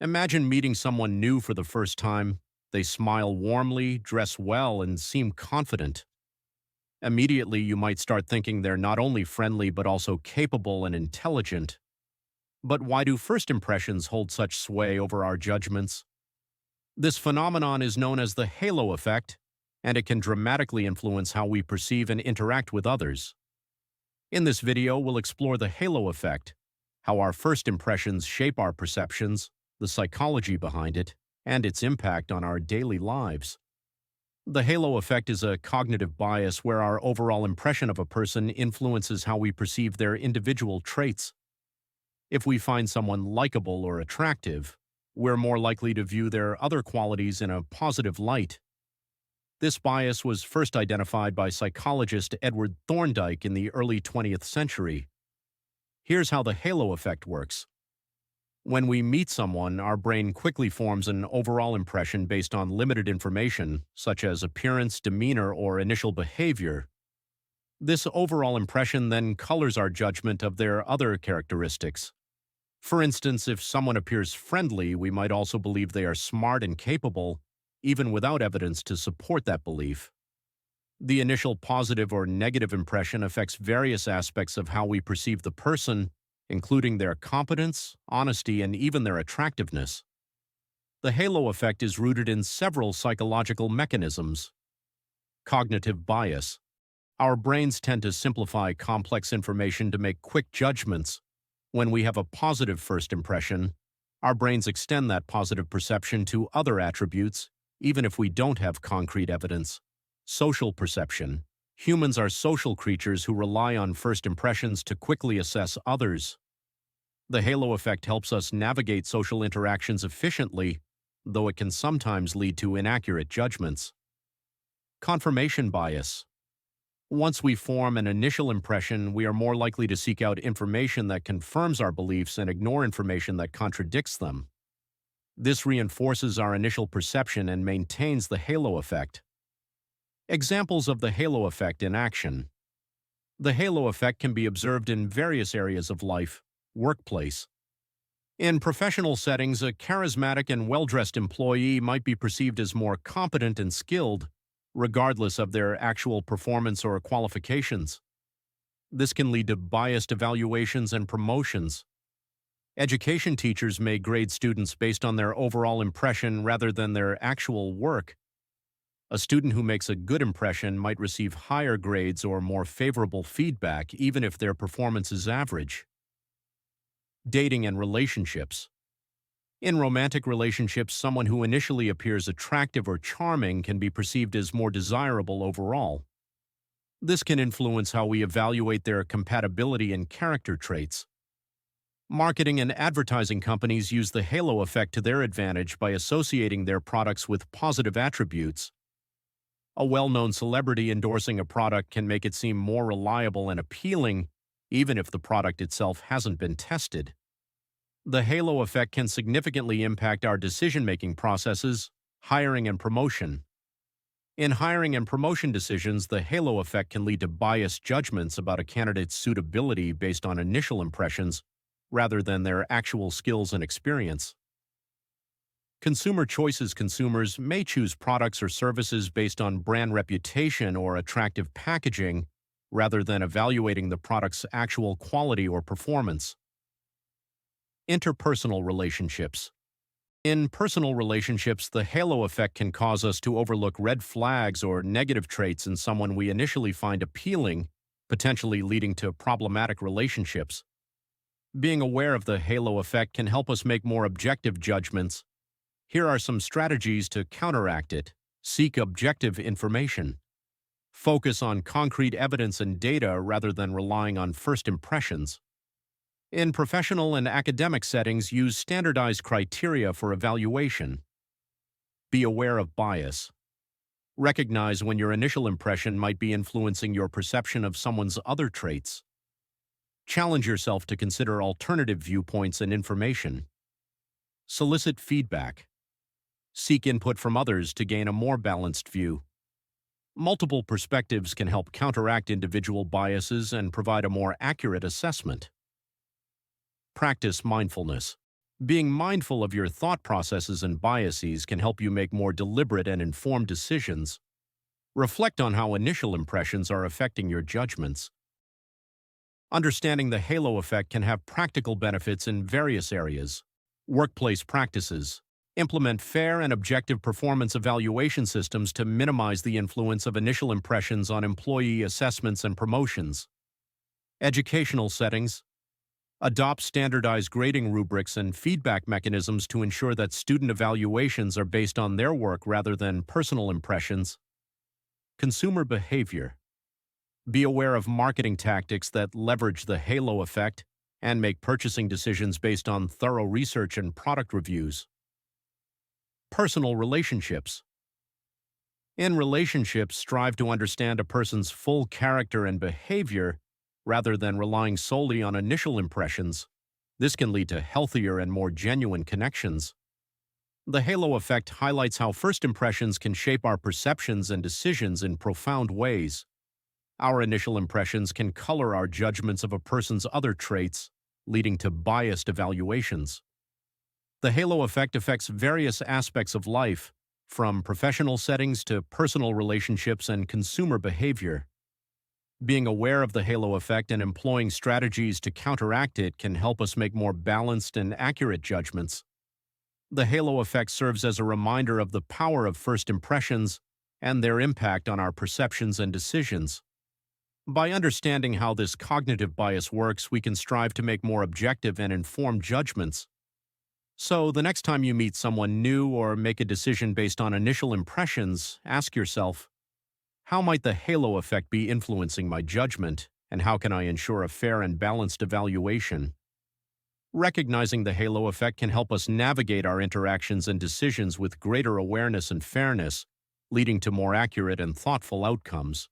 Imagine meeting someone new for the first time. They smile warmly, dress well, and seem confident. Immediately, you might start thinking they're not only friendly but also capable and intelligent. But why do first impressions hold such sway over our judgments? This phenomenon is known as the halo effect, and it can dramatically influence how we perceive and interact with others. In this video, we'll explore the halo effect, how our first impressions shape our perceptions, the psychology behind it, and its impact on our daily lives. The halo effect is a cognitive bias where our overall impression of a person influences how we perceive their individual traits. If we find someone likable or attractive, we're more likely to view their other qualities in a positive light. This bias was first identified by psychologist Edward Thorndike in the early 20th century. Here's how the halo effect works. When we meet someone, our brain quickly forms an overall impression based on limited information, such as appearance, demeanor, or initial behavior. This overall impression then colors our judgment of their other characteristics. For instance, if someone appears friendly, we might also believe they are smart and capable, even without evidence to support that belief. The initial positive or negative impression affects various aspects of how we perceive the person, including their competence, honesty, and even their attractiveness. The halo effect is rooted in several psychological mechanisms. Cognitive bias. Our brains tend to simplify complex information to make quick judgments. When we have a positive first impression, our brains extend that positive perception to other attributes, even if we don't have concrete evidence. Social perception. Humans are social creatures who rely on first impressions to quickly assess others. The halo effect helps us navigate social interactions efficiently, though it can sometimes lead to inaccurate judgments. Confirmation bias. Once we form an initial impression, we are more likely to seek out information that confirms our beliefs and ignore information that contradicts them. This reinforces our initial perception and maintains the halo effect. Examples of the halo effect in action. The halo effect can be observed in various areas of life. Workplace. In professional settings, a charismatic and well-dressed employee might be perceived as more competent and skilled, regardless of their actual performance or qualifications. This can lead to biased evaluations and promotions. Education teachers may grade students based on their overall impression rather than their actual work. A student who makes a good impression might receive higher grades or more favorable feedback, even if their performance is average. Dating and relationships. In romantic relationships, someone who initially appears attractive or charming can be perceived as more desirable overall. This can influence how we evaluate their compatibility and character traits. Marketing and advertising companies use the halo effect to their advantage by associating their products with positive attributes. A well-known celebrity endorsing a product can make it seem more reliable and appealing, even if the product itself hasn't been tested. The halo effect can significantly impact our decision-making processes, hiring and promotion. In hiring and promotion decisions, the halo effect can lead to biased judgments about a candidate's suitability based on initial impressions rather than their actual skills and experience. Consumer choices. Consumers may choose products or services based on brand reputation or attractive packaging rather than evaluating the product's actual quality or performance. Interpersonal relationships. In personal relationships, the halo effect can cause us to overlook red flags or negative traits in someone we initially find appealing, potentially leading to problematic relationships. Being aware of the halo effect can help us make more objective judgments. Here are some strategies to counteract it. Seek objective information. Focus on concrete evidence and data rather than relying on first impressions. In professional and academic settings, use standardized criteria for evaluation. Be aware of bias. Recognize when your initial impression might be influencing your perception of someone's other traits. Challenge yourself to consider alternative viewpoints and information. Solicit feedback. Seek input from others to gain a more balanced view. Multiple perspectives can help counteract individual biases and provide a more accurate assessment. Practice mindfulness. Being mindful of your thought processes and biases can help you make more deliberate and informed decisions. Reflect on how initial impressions are affecting your judgments. Understanding the halo effect can have practical benefits in various areas. Workplace practices. Implement fair and objective performance evaluation systems to minimize the influence of initial impressions on employee assessments and promotions. Educational settings. Adopt standardized grading rubrics and feedback mechanisms to ensure that student evaluations are based on their work rather than personal impressions. Consumer behavior. Be aware of marketing tactics that leverage the halo effect and make purchasing decisions based on thorough research and product reviews. Personal relationships. In relationships, strive to understand a person's full character and behavior rather than relying solely on initial impressions. This can lead to healthier and more genuine connections. The halo effect highlights how first impressions can shape our perceptions and decisions in profound ways. Our initial impressions can color our judgments of a person's other traits, leading to biased evaluations. The halo effect affects various aspects of life, from professional settings to personal relationships and consumer behavior. Being aware of the halo effect and employing strategies to counteract it can help us make more balanced and accurate judgments. The halo effect serves as a reminder of the power of first impressions and their impact on our perceptions and decisions. By understanding how this cognitive bias works, we can strive to make more objective and informed judgments. So, the next time you meet someone new or make a decision based on initial impressions, ask yourself, how might the halo effect be influencing my judgment, and how can I ensure a fair and balanced evaluation? Recognizing the halo effect can help us navigate our interactions and decisions with greater awareness and fairness, leading to more accurate and thoughtful outcomes.